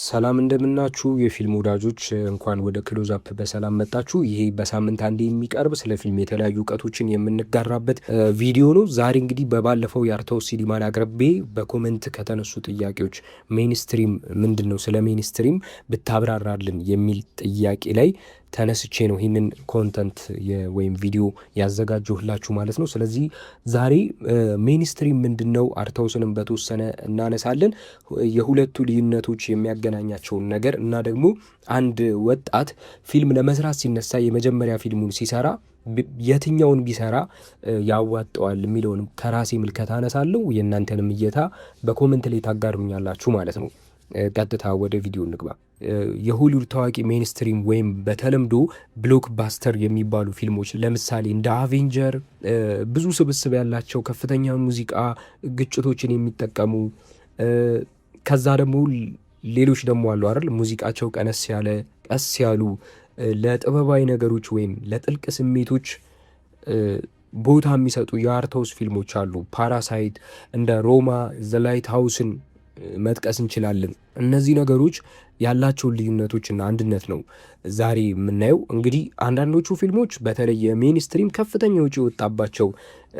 ሰላም እንደምናችሁ የፊልም ወዳጆች እንኳን ወደ ክሎዝ አፕ በሰላም መጣችሁ። ይሄ በሳምንት አንዴ የሚቀርብ ስለ ፊልም የተለያዩ እውቀቶችን የምንጋራበት ቪዲዮ ነው። ዛሬ እንግዲህ በባለፈው የአርታውስ ሲኒማን አቅርቤ በኮመንት ከተነሱ ጥያቄዎች ሜንስትሪም ምንድን ነው፣ ስለ ሜንስትሪም ብታብራራልን የሚል ጥያቄ ላይ ተነስቼ ነው ይህንን ኮንተንት ወይም ቪዲዮ ያዘጋጀሁላችሁ ማለት ነው። ስለዚህ ዛሬ ሜንስትሪም ምንድን ነው አርታውስንም በተወሰነ እናነሳለን፣ የሁለቱ ልዩነቶች የሚያገናኛቸውን ነገር እና ደግሞ አንድ ወጣት ፊልም ለመስራት ሲነሳ የመጀመሪያ ፊልሙን ሲሰራ የትኛውን ቢሰራ ያዋጠዋል የሚለውን ከራሴ ምልከታ አነሳለሁ። የእናንተንም እይታ በኮመንት ላይ ታጋሩኛላችሁ ማለት ነው። ቀጥታ ወደ ቪዲዮ እንግባ። የሆሊውድ ታዋቂ ሜንስትሪም ወይም በተለምዶ ብሎክ ባስተር የሚባሉ ፊልሞች ለምሳሌ እንደ አቬንጀር ብዙ ስብስብ ያላቸው ከፍተኛ ሙዚቃ ግጭቶችን የሚጠቀሙ ከዛ ደግሞ ሌሎች ደግሞ አሉ አይደል፣ ሙዚቃቸው ቀነስ ያሉ ለጥበባዊ ነገሮች ወይም ለጥልቅ ስሜቶች ቦታ የሚሰጡ የአርታውስ ፊልሞች አሉ። ፓራሳይት፣ እንደ ሮማ፣ ዘ ላይት ሃውስን መጥቀስ እንችላለን። እነዚህ ነገሮች ያላቸውን ልዩነቶችና አንድነት ነው ዛሬ የምናየው። እንግዲህ አንዳንዶቹ ፊልሞች በተለይ የሜንስትሪም ከፍተኛ ውጪ የወጣባቸው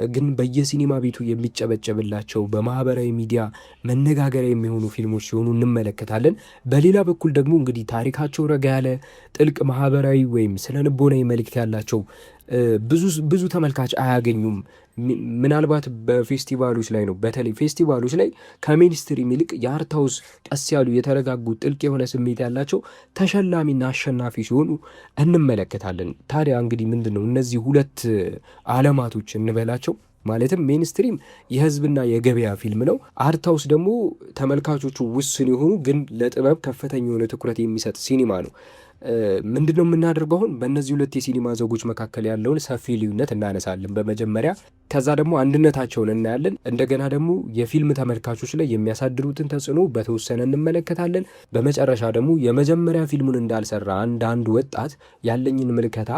ግን በየሲኒማ ቤቱ የሚጨበጨብላቸው በማህበራዊ ሚዲያ መነጋገሪያ የሚሆኑ ፊልሞች ሲሆኑ እንመለከታለን። በሌላ በኩል ደግሞ እንግዲህ ታሪካቸው ረጋ ያለ ጥልቅ ማህበራዊ ወይም ስነ ልቦናዊ መልእክት ያላቸው ብዙ ተመልካች አያገኙም። ምናልባት በፌስቲቫሎች ላይ ነው። በተለይ ፌስቲቫሎች ላይ ከሜንስትሪም ይልቅ የአርታውስ ቀስ ያሉ የተረጋጉ ጥልቅ የሆነ ስሜት ያላቸው ተሸላሚና አሸናፊ ሲሆኑ እንመለከታለን። ታዲያ እንግዲህ ምንድን ነው እነዚህ ሁለት አለማቶች እንበላቸው? ማለትም ሜንስትሪም የህዝብና የገበያ ፊልም ነው። አርታውስ ደግሞ ተመልካቾቹ ውስን የሆኑ ግን ለጥበብ ከፍተኛ የሆነ ትኩረት የሚሰጥ ሲኒማ ነው። ምንድነው የምናደርገው? አሁን በእነዚህ ሁለት የሲኒማ ዘውጎች መካከል ያለውን ሰፊ ልዩነት እናነሳለን በመጀመሪያ። ከዛ ደግሞ አንድነታቸውን እናያለን። እንደገና ደግሞ የፊልም ተመልካቾች ላይ የሚያሳድሩትን ተጽዕኖ በተወሰነ እንመለከታለን። በመጨረሻ ደግሞ የመጀመሪያ ፊልሙን እንዳልሰራ አንድ ወጣት ያለኝን ምልከታ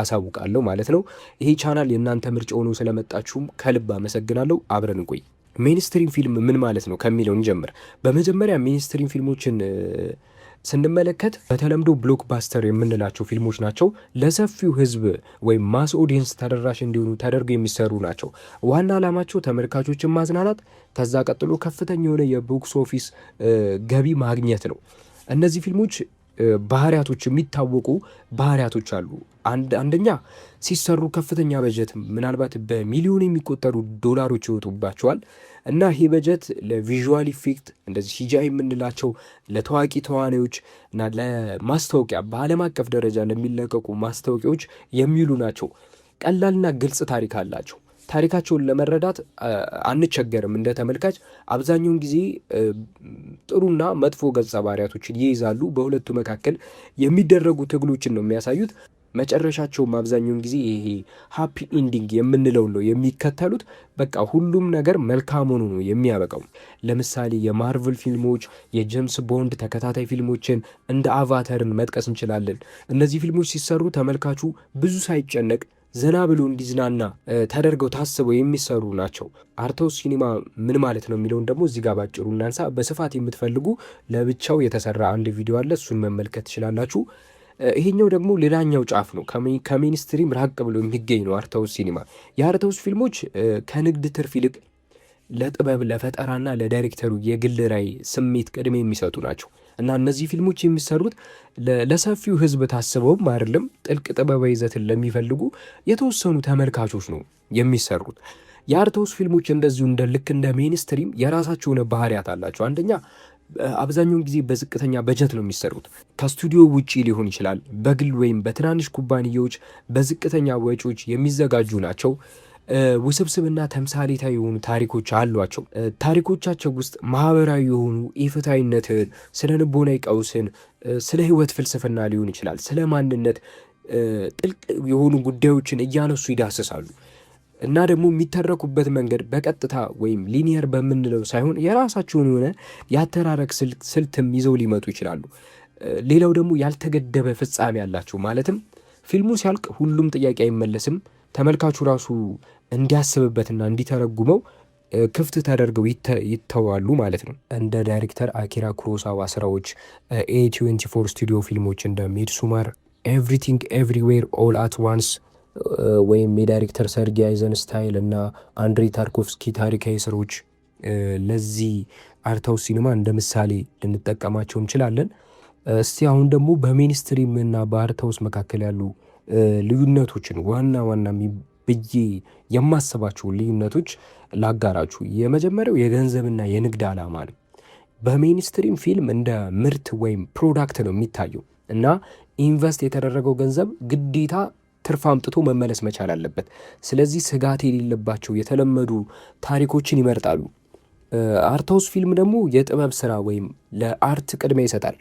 አሳውቃለሁ ማለት ነው። ይሄ ቻናል የእናንተ ምርጫ ሆኖ ስለመጣችሁም ከልብ አመሰግናለሁ። አብረን እንቆይ። ሜንስትሪም ፊልም ምን ማለት ነው ከሚለው እንጀምር። በመጀመሪያ ሜንስትሪም ፊልሞችን ስንመለከት በተለምዶ ብሎክ ባስተር የምንላቸው ፊልሞች ናቸው። ለሰፊው ህዝብ ወይም ማስ ኦዲየንስ ተደራሽ እንዲሆኑ ተደርገው የሚሰሩ ናቸው። ዋና ዓላማቸው ተመልካቾችን ማዝናናት፣ ከዛ ቀጥሎ ከፍተኛ የሆነ የቦክስ ኦፊስ ገቢ ማግኘት ነው። እነዚህ ፊልሞች ባህሪያቶች የሚታወቁ ባህሪያቶች አሉ። አንደኛ ሲሰሩ ከፍተኛ በጀት ምናልባት በሚሊዮን የሚቆጠሩ ዶላሮች ይወጡባቸዋል እና ይሄ በጀት ለቪዥዋል ኢፌክት እንደዚህ ሲጂአይ የምንላቸው ለታዋቂ ተዋናዮች እና ለማስታወቂያ በዓለም አቀፍ ደረጃ ለሚለቀቁ ማስታወቂያዎች የሚውሉ ናቸው። ቀላልና ግልጽ ታሪክ አላቸው። ታሪካቸውን ለመረዳት አንቸገርም እንደ ተመልካች። አብዛኛውን ጊዜ ጥሩና መጥፎ ገጸ ባህሪያቶችን ይይዛሉ። በሁለቱ መካከል የሚደረጉ ትግሎችን ነው የሚያሳዩት። መጨረሻቸውም አብዛኛውን ጊዜ ይሄ ሃፒ ኢንዲንግ የምንለው ነው የሚከተሉት። በቃ ሁሉም ነገር መልካም ሆኖ ነው የሚያበቃው። ለምሳሌ የማርቨል ፊልሞች፣ የጄምስ ቦንድ ተከታታይ ፊልሞችን እንደ አቫተርን መጥቀስ እንችላለን። እነዚህ ፊልሞች ሲሰሩ ተመልካቹ ብዙ ሳይጨነቅ ዘና ብሎ እንዲዝናና ተደርገው ታስበው የሚሰሩ ናቸው። አርታውስ ሲኒማ ምን ማለት ነው የሚለውን ደግሞ እዚህ ጋር ባጭሩ እናንሳ። በስፋት የምትፈልጉ ለብቻው የተሰራ አንድ ቪዲዮ አለ፣ እሱን መመልከት ትችላላችሁ። ይሄኛው ደግሞ ሌላኛው ጫፍ ነው፣ ከሜንስትሪም ራቅ ብሎ የሚገኝ ነው አርታውስ ሲኒማ። የአርታውስ ፊልሞች ከንግድ ትርፍ ይልቅ ለጥበብ ለፈጠራና ለዳይሬክተሩ የግል ራዕይ ስሜት ቅድሜ የሚሰጡ ናቸው እና እነዚህ ፊልሞች የሚሰሩት ለሰፊው ህዝብ ታስበውም አይደለም፣ ጥልቅ ጥበባዊ ይዘትን ለሚፈልጉ የተወሰኑ ተመልካቾች ነው የሚሰሩት። የአርታውስ ፊልሞች እንደዚሁ ልክ እንደ ሜንስትሪም የራሳቸው የሆነ ባህሪያት አላቸው። አንደኛ አብዛኛውን ጊዜ በዝቅተኛ በጀት ነው የሚሰሩት። ከስቱዲዮ ውጪ ሊሆን ይችላል፣ በግል ወይም በትናንሽ ኩባንያዎች በዝቅተኛ ወጪዎች የሚዘጋጁ ናቸው። ውስብስብና ተምሳሌታዊ የሆኑ ታሪኮች አሏቸው። ታሪኮቻቸው ውስጥ ማህበራዊ የሆኑ ኢፍትሐዊነትን፣ ስነ ልቦናዊ ቀውስን፣ ስለ ህይወት ፍልስፍና ሊሆን ይችላል፣ ስለ ማንነት ጥልቅ የሆኑ ጉዳዮችን እያነሱ ይዳስሳሉ እና ደግሞ የሚተረኩበት መንገድ በቀጥታ ወይም ሊኒየር በምንለው ሳይሆን የራሳቸውን የሆነ የአተራረክ ስልትም ይዘው ሊመጡ ይችላሉ። ሌላው ደግሞ ያልተገደበ ፍጻሜ ያላቸው፣ ማለትም ፊልሙ ሲያልቅ ሁሉም ጥያቄ አይመለስም። ተመልካቹ ራሱ እንዲያስብበትና እንዲተረጉመው ክፍት ተደርገው ይተዋሉ ማለት ነው። እንደ ዳይሬክተር አኪራ ኩሮሳዋ ስራዎች፣ A24 ስቱዲዮ ፊልሞች እንደ ሚድሱማር፣ ኤቭሪቲንግ ኤቭሪዌር ኦል አት ዋንስ ወይም የዳይሬክተር ሰርጌ አይዘንስታይል እና አንድሬ ታርኮቭስኪ ታሪካዊ ስራዎች ለዚህ አርታውስ ሲኒማ እንደ ምሳሌ ልንጠቀማቸው እንችላለን። እስቲ አሁን ደግሞ በሜንስትሪም እና በአርታውስ መካከል ያሉ ልዩነቶችን ዋና ዋና ብዬ የማስባቸው ልዩነቶች ላጋራችሁ። የመጀመሪያው የገንዘብና የንግድ ዓላማ ነው። በሜንስትሪም ፊልም እንደ ምርት ወይም ፕሮዳክት ነው የሚታየው እና ኢንቨስት የተደረገው ገንዘብ ግዴታ ትርፍ አምጥቶ መመለስ መቻል አለበት። ስለዚህ ስጋት የሌለባቸው የተለመዱ ታሪኮችን ይመርጣሉ። አርታውስ ፊልም ደግሞ የጥበብ ስራ ወይም ለአርት ቅድሚያ ይሰጣል።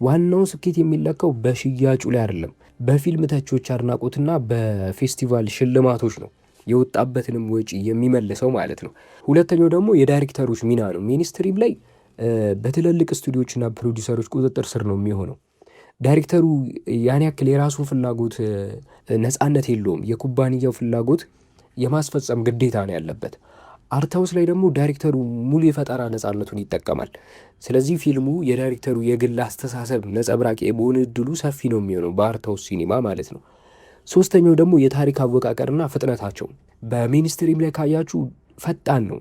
ዋናው ስኬት የሚለካው በሽያጩ ላይ አይደለም፣ በፊልም ተቾች አድናቆትና በፌስቲቫል ሽልማቶች ነው። የወጣበትንም ወጪ የሚመልሰው ማለት ነው። ሁለተኛው ደግሞ የዳይሬክተሮች ሚና ነው። ሚኒስትሪም ላይ በትልልቅ ስቱዲዮችና ፕሮዲውሰሮች ቁጥጥር ስር ነው የሚሆነው። ዳይሬክተሩ ያን ያክል የራሱን ፍላጎት ነፃነት የለውም። የኩባንያው ፍላጎት የማስፈጸም ግዴታ ነው ያለበት። አርታውስ ላይ ደግሞ ዳይሬክተሩ ሙሉ የፈጠራ ነፃነቱን ይጠቀማል። ስለዚህ ፊልሙ የዳይሬክተሩ የግል አስተሳሰብ ነጸብራቅ የመሆን እድሉ ሰፊ ነው የሚሆነው በአርታውስ ሲኒማ ማለት ነው። ሶስተኛው ደግሞ የታሪክ አወቃቀርና ፍጥነታቸው። በሜንስትሪም ላይ ካያችሁ ፈጣን ነው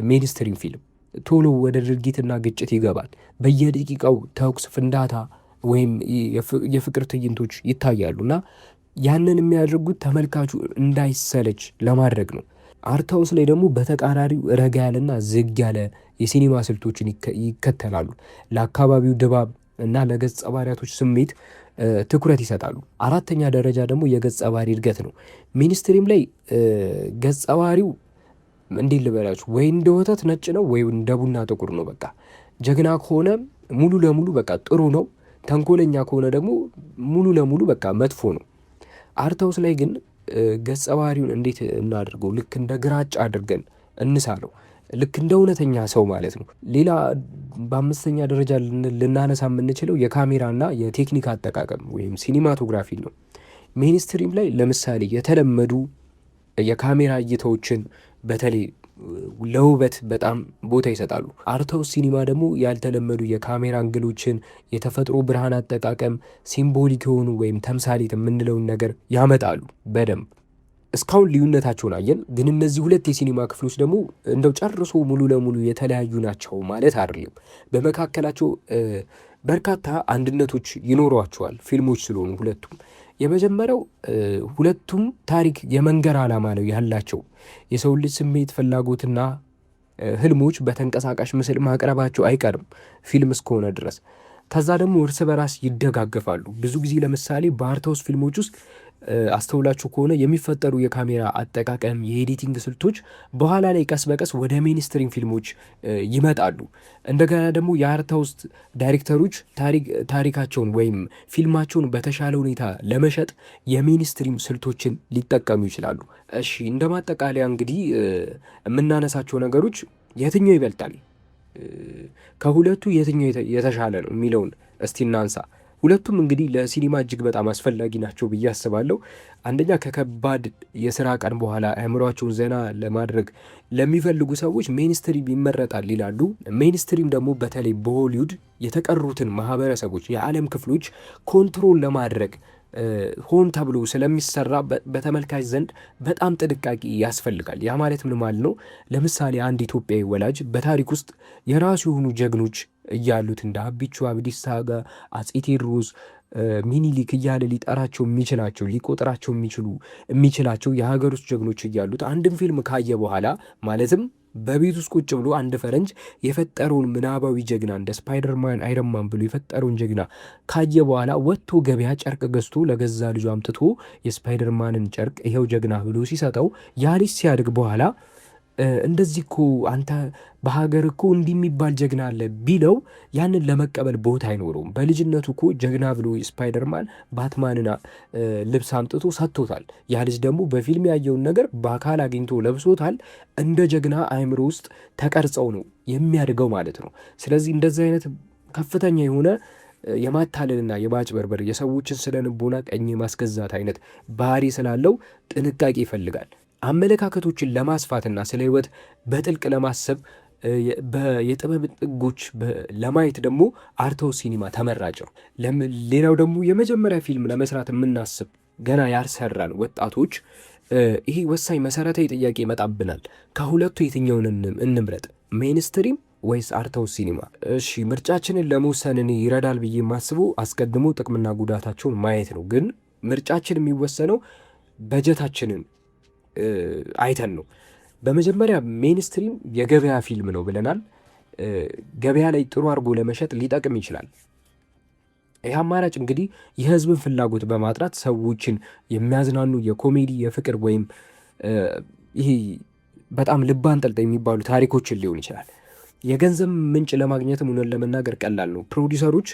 ሜንስትሪም ፊልም፣ ቶሎ ወደ ድርጊትና ግጭት ይገባል። በየደቂቃው ተኩስ፣ ፍንዳታ ወይም የፍቅር ትዕይንቶች ይታያሉ እና ያንን የሚያደርጉት ተመልካቹ እንዳይሰለች ለማድረግ ነው። አርታውስ ላይ ደግሞ በተቃራሪው ረጋ ያለና ዝግ ያለ የሲኒማ ስልቶችን ይከተላሉ። ለአካባቢው ድባብ እና ለገጸ ባህሪያቶች ስሜት ትኩረት ይሰጣሉ። አራተኛ ደረጃ ደግሞ የገጸ ባህሪ እድገት ነው። ሚኒስትሪም ላይ ገጸ ባህሪው እንዴት ልበላችሁ፣ ወይ እንደ ወተት ነጭ ነው ወይ እንደ ቡና ጥቁር ነው። በቃ ጀግና ከሆነ ሙሉ ለሙሉ በቃ ጥሩ ነው፣ ተንኮለኛ ከሆነ ደግሞ ሙሉ ለሙሉ በቃ መጥፎ ነው። አርታውስ ላይ ግን ገጸ ባህሪውን እንዴት እናድርገው? ልክ እንደ ግራጫ አድርገን እንሳለው፣ ልክ እንደ እውነተኛ ሰው ማለት ነው። ሌላ በአምስተኛ ደረጃ ልናነሳ የምንችለው የካሜራና የቴክኒክ አጠቃቀም ወይም ሲኒማቶግራፊ ነው። ሜንስትሪም ላይ ለምሳሌ የተለመዱ የካሜራ እይታዎችን በተለይ ለውበት በጣም ቦታ ይሰጣሉ። አርታውስ ሲኒማ ደግሞ ያልተለመዱ የካሜራ አንግሎችን፣ የተፈጥሮ ብርሃን አጠቃቀም፣ ሲምቦሊክ የሆኑ ወይም ተምሳሌት የምንለውን ነገር ያመጣሉ በደንብ። እስካሁን ልዩነታቸውን አየን፣ ግን እነዚህ ሁለት የሲኒማ ክፍሎች ደግሞ እንደው ጨርሶ ሙሉ ለሙሉ የተለያዩ ናቸው ማለት አይደለም። በመካከላቸው በርካታ አንድነቶች ይኖሯቸዋል ፊልሞች ስለሆኑ ሁለቱም። የመጀመሪያው ሁለቱም ታሪክ የመንገር ዓላማ ነው ያላቸው። የሰው ልጅ ስሜት፣ ፍላጎትና ህልሞች በተንቀሳቃሽ ምስል ማቅረባቸው አይቀርም ፊልም እስከሆነ ድረስ። ከዛ ደግሞ እርስ በራስ ይደጋገፋሉ። ብዙ ጊዜ ለምሳሌ በአርታውስ ፊልሞች ውስጥ አስተውላችሁ ከሆነ የሚፈጠሩ የካሜራ አጠቃቀም፣ የኤዲቲንግ ስልቶች በኋላ ላይ ቀስ በቀስ ወደ ሜንስትሪም ፊልሞች ይመጣሉ። እንደገና ደግሞ የአርታውስ ዳይሬክተሮች ታሪካቸውን ወይም ፊልማቸውን በተሻለ ሁኔታ ለመሸጥ የሜንስትሪም ስልቶችን ሊጠቀሙ ይችላሉ። እሺ፣ እንደ ማጠቃለያ እንግዲህ የምናነሳቸው ነገሮች የትኛው ይበልጣል፣ ከሁለቱ የትኛው የተሻለ ነው የሚለውን እስቲ እናንሳ። ሁለቱም እንግዲህ ለሲኒማ እጅግ በጣም አስፈላጊ ናቸው ብዬ አስባለሁ። አንደኛ ከከባድ የስራ ቀን በኋላ አእምሯቸውን ዘና ለማድረግ ለሚፈልጉ ሰዎች ሜንስትሪም ይመረጣል ይላሉ። ሜንስትሪም ደግሞ በተለይ በሆሊውድ የተቀሩትን ማህበረሰቦች፣ የዓለም ክፍሎች ኮንትሮል ለማድረግ ሆን ተብሎ ስለሚሰራ በተመልካች ዘንድ በጣም ጥንቃቄ ያስፈልጋል። ያ ማለት ምን ማለት ነው? ለምሳሌ አንድ ኢትዮጵያዊ ወላጅ በታሪክ ውስጥ የራሱ የሆኑ ጀግኖች እያሉት እንደ አቢቹ አብዲሳ ጋር አፄ ቴዎድሮስ፣ ሚኒሊክ እያለ ሊጠራቸው የሚችላቸው ሊቆጥራቸው የሚችላቸው የሀገር ውስጥ ጀግኖች እያሉት አንድም ፊልም ካየ በኋላ ማለትም በቤት ውስጥ ቁጭ ብሎ አንድ ፈረንጅ የፈጠረውን ምናባዊ ጀግና እንደ ስፓይደርማን፣ አይረንማን ብሎ የፈጠረውን ጀግና ካየ በኋላ ወጥቶ ገበያ ጨርቅ ገዝቶ ለገዛ ልጁ አምጥቶ የስፓይደርማንን ጨርቅ ይኸው ጀግና ብሎ ሲሰጠው ያ ልጅ ሲያድግ በኋላ እንደዚህ እኮ አንተ በሀገር እኮ እንዲህ የሚባል ጀግና አለ ቢለው ያንን ለመቀበል ቦታ አይኖረውም። በልጅነቱ እኮ ጀግና ብሎ ስፓይደርማን ባትማንና ልብስ አምጥቶ ሰጥቶታል። ያ ልጅ ደግሞ በፊልም ያየውን ነገር በአካል አግኝቶ ለብሶታል። እንደ ጀግና አእምሮ ውስጥ ተቀርጸው ነው የሚያድገው ማለት ነው። ስለዚህ እንደዚህ አይነት ከፍተኛ የሆነ የማታለልና የማጭበርበር የሰዎችን ስነ ልቦና ቀኝ ማስገዛት አይነት ባህሪ ስላለው ጥንቃቄ ይፈልጋል። አመለካከቶችን ለማስፋትና ስለ ህይወት በጥልቅ ለማሰብ የጥበብ ጥጎች ለማየት ደግሞ አርትሃውስ ሲኒማ ተመራጭ ነው። ሌላው ደግሞ የመጀመሪያ ፊልም ለመስራት የምናስብ ገና ያልሰራን ወጣቶች ይሄ ወሳኝ መሰረታዊ ጥያቄ ይመጣብናል። ከሁለቱ የትኛውን እንምረጥ? ሜንስትሪም ወይስ አርትሃውስ ሲኒማ? እሺ ምርጫችንን ለመወሰን እኔ ይረዳል ብዬ የማስበው አስቀድሞ ጥቅምና ጉዳታቸውን ማየት ነው። ግን ምርጫችን የሚወሰነው በጀታችንን አይተን ነው። በመጀመሪያ ሜንስትሪም የገበያ ፊልም ነው ብለናል። ገበያ ላይ ጥሩ አድርጎ ለመሸጥ ሊጠቅም ይችላል። ይህ አማራጭ እንግዲህ የህዝብን ፍላጎት በማጥራት ሰዎችን የሚያዝናኑ የኮሜዲ የፍቅር ወይም ይሄ በጣም ልብ አንጠልጣይ የሚባሉ ታሪኮችን ሊሆን ይችላል። የገንዘብ ምንጭ ለማግኘትም እውነት ለመናገር ቀላል ነው። ፕሮዲሰሮች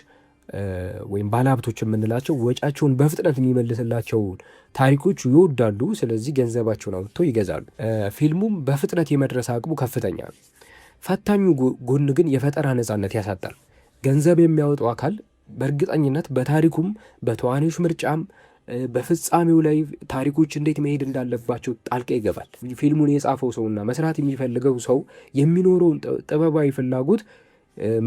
ወይም ባለሀብቶች የምንላቸው ወጫቸውን በፍጥነት የሚመልስላቸው ታሪኮች ይወዳሉ። ስለዚህ ገንዘባቸውን አውጥተው ይገዛሉ። ፊልሙም በፍጥነት የመድረስ አቅሙ ከፍተኛ ነው። ፈታኙ ጎን ግን የፈጠራ ነፃነት ያሳጣል። ገንዘብ የሚያወጣው አካል በእርግጠኝነት በታሪኩም በተዋናዮች ምርጫም በፍጻሜው ላይ ታሪኮች እንዴት መሄድ እንዳለባቸው ጣልቃ ይገባል። ፊልሙን የጻፈው ሰውና መስራት የሚፈልገው ሰው የሚኖረውን ጥበባዊ ፍላጎት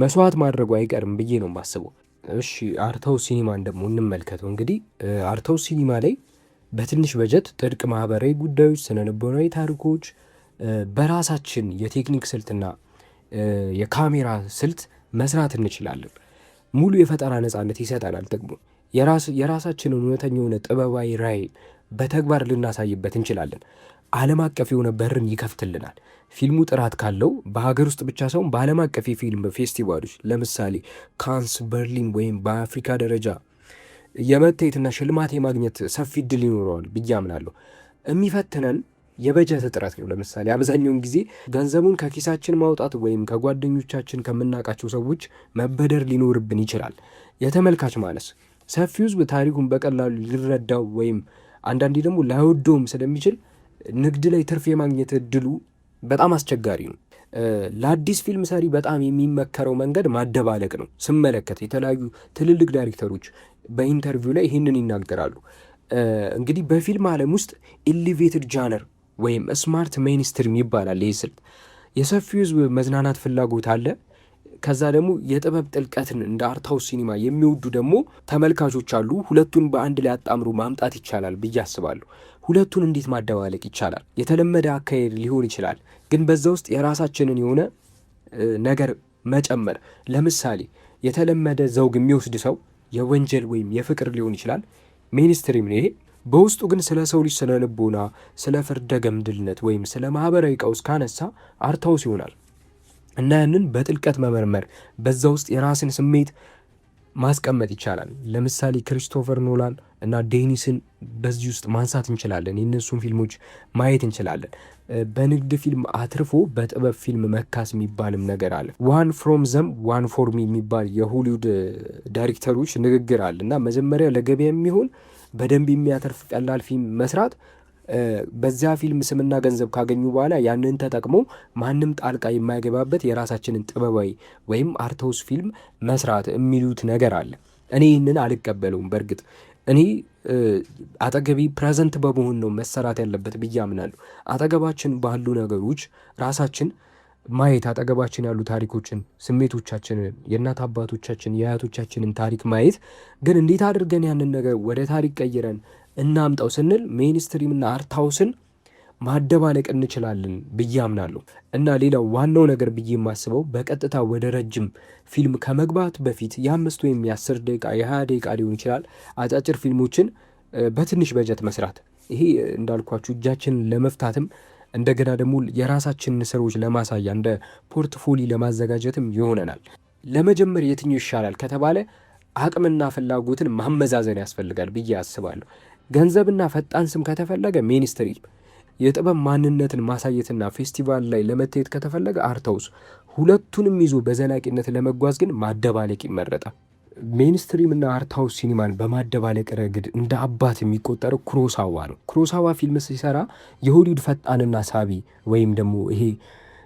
መስዋዕት ማድረጉ አይቀርም ብዬ ነው የማስበው። እሺ አርትሃውስ ሲኒማን ደግሞ እንመልከተው። እንግዲህ አርትሃውስ ሲኒማ ላይ በትንሽ በጀት ጥልቅ ማህበራዊ ጉዳዮች፣ ስነልቦናዊ ታሪኮች በራሳችን የቴክኒክ ስልትና የካሜራ ስልት መስራት እንችላለን። ሙሉ የፈጠራ ነፃነት ይሰጠናል። ጥቅሙ የራሳችንን እውነተኛ የሆነ ጥበባዊ ራዕይ በተግባር ልናሳይበት እንችላለን። ዓለም አቀፍ የሆነ በርን ይከፍትልናል። ፊልሙ ጥራት ካለው በሀገር ውስጥ ብቻ ሳይሆን በዓለም አቀፍ የፊልም ፌስቲቫሎች ለምሳሌ ካንስ፣ በርሊን ወይም በአፍሪካ ደረጃ የመታየትና ሽልማት የማግኘት ሰፊ እድል ይኖረዋል ብዬ አምናለሁ። የሚፈትነን የበጀት እጥረት ነው። ለምሳሌ አብዛኛውን ጊዜ ገንዘቡን ከኪሳችን ማውጣት ወይም ከጓደኞቻችን ከምናውቃቸው ሰዎች መበደር ሊኖርብን ይችላል። የተመልካች ማነስ፣ ሰፊው ሕዝብ ታሪኩን በቀላሉ ሊረዳው ወይም አንዳንዴ ደግሞ ላይወደውም ስለሚችል ንግድ ላይ ትርፍ የማግኘት እድሉ በጣም አስቸጋሪ ነው። ለአዲስ ፊልም ሰሪ በጣም የሚመከረው መንገድ ማደባለቅ ነው። ስመለከት የተለያዩ ትልልቅ ዳይሬክተሮች በኢንተርቪው ላይ ይህንን ይናገራሉ። እንግዲህ በፊልም ዓለም ውስጥ ኤሊቬትድ ጃነር ወይም ስማርት ሜይንስትሪም ይባላል። ይህ ስልት የሰፊው ህዝብ መዝናናት ፍላጎት አለ። ከዛ ደግሞ የጥበብ ጥልቀትን እንደ አርትሃውስ ሲኒማ የሚወዱ ደግሞ ተመልካቾች አሉ። ሁለቱን በአንድ ላይ አጣምሮ ማምጣት ይቻላል ብዬ አስባለሁ። ሁለቱን እንዴት ማደባለቅ ይቻላል? የተለመደ አካሄድ ሊሆን ይችላል፣ ግን በዛ ውስጥ የራሳችንን የሆነ ነገር መጨመር። ለምሳሌ የተለመደ ዘውግ የሚወስድ ሰው የወንጀል ወይም የፍቅር ሊሆን ይችላል፣ ሜይንስትሪም ነው ይሄ። በውስጡ ግን ስለ ሰው ልጅ ስነ ልቦና፣ ስለ ፍርደ ገምድልነት ወይም ስለ ማህበራዊ ቀውስ ካነሳ አርትሃውስ ይሆናል። እና ያንን በጥልቀት መመርመር፣ በዛ ውስጥ የራስን ስሜት ማስቀመጥ ይቻላል። ለምሳሌ ክሪስቶፈር ኖላን እና ዴኒስን በዚህ ውስጥ ማንሳት እንችላለን። የእነሱን ፊልሞች ማየት እንችላለን። በንግድ ፊልም አትርፎ በጥበብ ፊልም መካስ የሚባልም ነገር አለ። ዋን ፍሮም ዘም ዋን ፎር ሚ የሚባል የሆሊውድ ዳይሬክተሮች ንግግር አለ እና መጀመሪያ ለገበያ የሚሆን በደንብ የሚያተርፍ ቀላል ፊልም መስራት፣ በዚያ ፊልም ስምና ገንዘብ ካገኙ በኋላ ያንን ተጠቅሞ ማንም ጣልቃ የማይገባበት የራሳችንን ጥበባዊ ወይም አርትሃውስ ፊልም መስራት የሚሉት ነገር አለ። እኔ ይህንን አልቀበለውም። በእርግጥ እኔ አጠገቢ ፕሬዘንት በመሆን ነው መሰራት ያለበት ብዬ አምናለሁ። አጠገባችን ባሉ ነገሮች ራሳችን ማየት፣ አጠገባችን ያሉ ታሪኮችን፣ ስሜቶቻችንን፣ የእናት አባቶቻችን የአያቶቻችንን ታሪክ ማየት። ግን እንዴት አድርገን ያንን ነገር ወደ ታሪክ ቀይረን እናምጣው ስንል ሜይንስትሪምና አርትሃውስን ማደባለቅ እንችላለን ብዬ አምናለሁ። እና ሌላው ዋናው ነገር ብዬ የማስበው በቀጥታ ወደ ረጅም ፊልም ከመግባት በፊት የ5 ወይም የ10 ደቂቃ የ20 ደቂቃ ሊሆን ይችላል አጫጭር ፊልሞችን በትንሽ በጀት መስራት። ይሄ እንዳልኳችሁ እጃችንን ለመፍታትም እንደገና ደግሞ የራሳችንን ስራዎች ለማሳያ እንደ ፖርትፎሊ ለማዘጋጀትም ይሆነናል። ለመጀመር የትኛው ይሻላል ከተባለ አቅምና ፍላጎትን ማመዛዘን ያስፈልጋል ብዬ አስባለሁ። ገንዘብና ፈጣን ስም ከተፈለገ ሜይንስትሪም፣ የጥበብ ማንነትን ማሳየትና ፌስቲቫል ላይ ለመታየት ከተፈለገ አርትሃውስ። ሁለቱንም ይዞ በዘላቂነት ለመጓዝ ግን ማደባለቅ ይመረጣል። ሜይንስትሪምና አርትሃውስ ሲኒማን በማደባለቅ ረገድ እንደ አባት የሚቆጠረው ኩሮሳዋ ነው። ኩሮሳዋ ፊልም ሲሰራ የሆሊውድ ፈጣንና ሳቢ ወይም ደግሞ ይሄ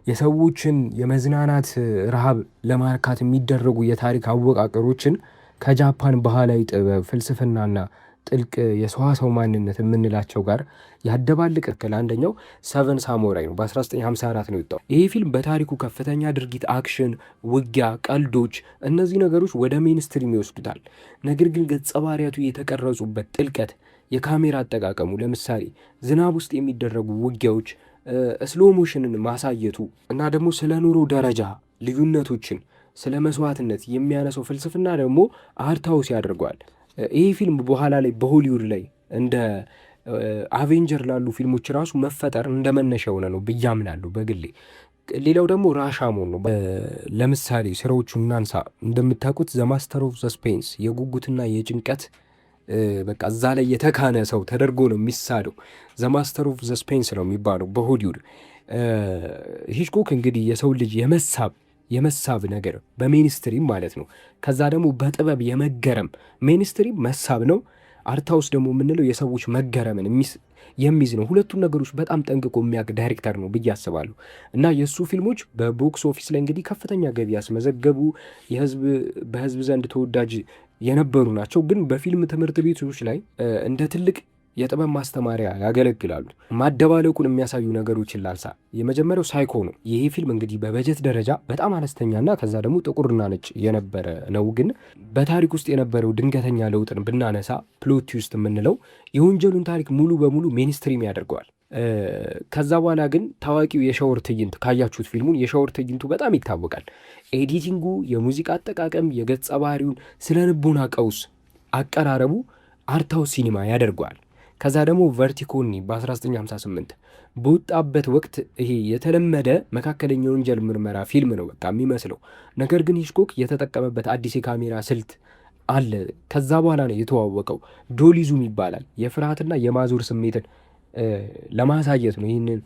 የሰዎችን የመዝናናት ረሃብ ለማርካት የሚደረጉ የታሪክ አወቃቀሮችን ከጃፓን ባህላዊ ጥበብ ፍልስፍናና ጥልቅ የሰዋሰው ማንነት የምንላቸው ጋር ያደባልቅ። አንደኛው ሰቨን ሳሞራይ ነው፣ በ1954 ነው የወጣው። ይህ ፊልም በታሪኩ ከፍተኛ ድርጊት፣ አክሽን፣ ውጊያ፣ ቀልዶች፣ እነዚህ ነገሮች ወደ ሜንስትሪም ይወስዱታል። ነገር ግን ገጸ ባህሪያቱ የተቀረጹበት ጥልቀት፣ የካሜራ አጠቃቀሙ፣ ለምሳሌ ዝናብ ውስጥ የሚደረጉ ውጊያዎች፣ ስሎ ሞሽንን ማሳየቱ እና ደግሞ ስለ ኑሮ ደረጃ ልዩነቶችን፣ ስለ መስዋዕትነት የሚያነሰው ፍልስፍና ደግሞ አርታውስ ያደርገዋል። ይህ ፊልም በኋላ ላይ በሆሊውድ ላይ እንደ አቬንጀር ላሉ ፊልሞች ራሱ መፈጠር እንደ መነሻ የሆነ ነው ብዬ አምናለሁ በግሌ። ሌላው ደግሞ ራሻሞን ነው። ለምሳሌ ስራዎቹን እናንሳ። እንደምታውቁት ዘ ማስተር ኦፍ ሰስፔንስ፣ የጉጉትና የጭንቀት በቃ እዛ ላይ የተካነ ሰው ተደርጎ ነው የሚሳደው። ዘ ማስተር ኦፍ ሰስፔንስ ነው የሚባለው በሆሊውድ። ሂችኮክ እንግዲህ የሰው ልጅ የመሳብ ነገር በሜንስትሪም ማለት ነው። ከዛ ደግሞ በጥበብ የመገረም ሜንስትሪም መሳብ ነው። አርታውስ ደግሞ የምንለው የሰዎች መገረምን የሚይዝ ነው። ሁለቱን ነገሮች በጣም ጠንቅቆ የሚያውቅ ዳይሬክተር ነው ብዬ አስባለሁ። እና የእሱ ፊልሞች በቦክስ ኦፊስ ላይ እንግዲህ ከፍተኛ ገቢ ያስመዘገቡ በህዝብ ዘንድ ተወዳጅ የነበሩ ናቸው። ግን በፊልም ትምህርት ቤቶች ላይ እንደ ትልቅ የጥበብ ማስተማሪያ ያገለግላሉ። ማደባለቁን የሚያሳዩ ነገሮችን ላንሳ። የመጀመሪያው ሳይኮ ነው። ይሄ ፊልም እንግዲህ በበጀት ደረጃ በጣም አነስተኛና ከዛ ደግሞ ጥቁርና ነጭ የነበረ ነው። ግን በታሪክ ውስጥ የነበረው ድንገተኛ ለውጥን ብናነሳ ፕሎት ትዊስት የምንለው የወንጀሉን ታሪክ ሙሉ በሙሉ ሜንስትሪም ያደርገዋል። ከዛ በኋላ ግን ታዋቂው የሻወር ትዕይንት ካያችሁት ፊልሙን የሻወር ትዕይንቱ በጣም ይታወቃል። ኤዲቲንጉ፣ የሙዚቃ አጠቃቀም፣ የገጸ ባህሪውን ስለ ልቦና ቀውስ አቀራረቡ አርታውስ ሲኒማ ያደርገዋል። ከዛ ደግሞ ቨርቲኮኒ በ1958 በወጣበት ወቅት ይሄ የተለመደ መካከለኛ ወንጀል ምርመራ ፊልም ነው በቃ የሚመስለው። ነገር ግን ሂችኮክ የተጠቀመበት አዲስ የካሜራ ስልት አለ። ከዛ በኋላ ነው የተዋወቀው። ዶሊዙም ይባላል። የፍርሃትና የማዞር ስሜትን ለማሳየት ነው ይህንን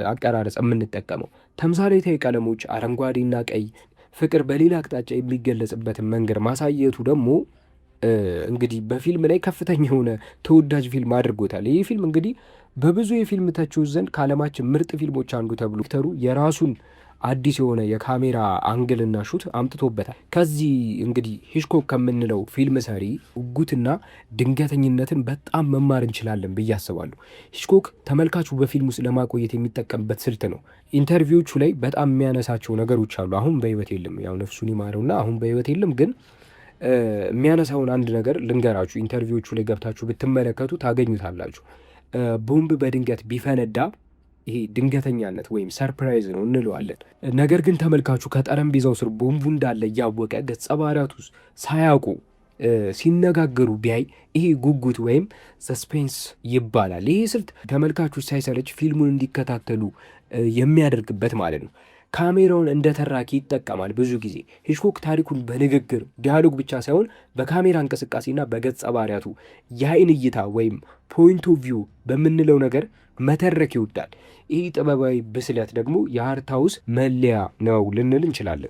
አቀራረጽ የምንጠቀመው። ተምሳሌታዊ ቀለሞች፣ አረንጓዴና ቀይ፣ ፍቅር በሌላ አቅጣጫ የሚገለጽበትን መንገድ ማሳየቱ ደግሞ እንግዲህ በፊልም ላይ ከፍተኛ የሆነ ተወዳጅ ፊልም አድርጎታል። ይህ ፊልም እንግዲህ በብዙ የፊልም ተቺዎች ዘንድ ከዓለማችን ምርጥ ፊልሞች አንዱ ተብሎ ዶክተሩ የራሱን አዲስ የሆነ የካሜራ አንግልና ሹት አምጥቶበታል። ከዚህ እንግዲህ ሂችኮክ ከምንለው ፊልም ሰሪ ጉጉትና ድንገተኝነትን በጣም መማር እንችላለን ብዬ አስባለሁ። ሂችኮክ ተመልካቹ በፊልም ውስጥ ለማቆየት የሚጠቀምበት ስልት ነው። ኢንተርቪዎቹ ላይ በጣም የሚያነሳቸው ነገሮች አሉ። አሁን በህይወት የለም፣ ያው ነፍሱን ይማረውና አሁን በህይወት የለም፣ ግን የሚያነሳውን አንድ ነገር ልንገራችሁ። ኢንተርቪዎቹ ላይ ገብታችሁ ብትመለከቱ ታገኙታላችሁ። ቦምብ በድንገት ቢፈነዳ ይሄ ድንገተኛነት ወይም ሰርፕራይዝ ነው እንለዋለን። ነገር ግን ተመልካቹ ከጠረጴዛው ስር ቦምቡ እንዳለ እያወቀ ገጸ ባህሪያቱ ሳያውቁ ሲነጋገሩ ቢያይ ይሄ ጉጉት ወይም ሰስፔንስ ይባላል። ይሄ ስልት ተመልካቾች ሳይሰለች ፊልሙን እንዲከታተሉ የሚያደርግበት ማለት ነው። ካሜራውን እንደ ተራኪ ይጠቀማል። ብዙ ጊዜ ሂችኮክ ታሪኩን በንግግር ዲያሎግ ብቻ ሳይሆን በካሜራ እንቅስቃሴና በገጸ ባህሪያቱ የአይን እይታ ወይም ፖይንት ኦፍ ቪው በምንለው ነገር መተረክ ይወዳል። ይህ ጥበባዊ ብስለት ደግሞ የአርታውስ መለያ ነው ልንል እንችላለን።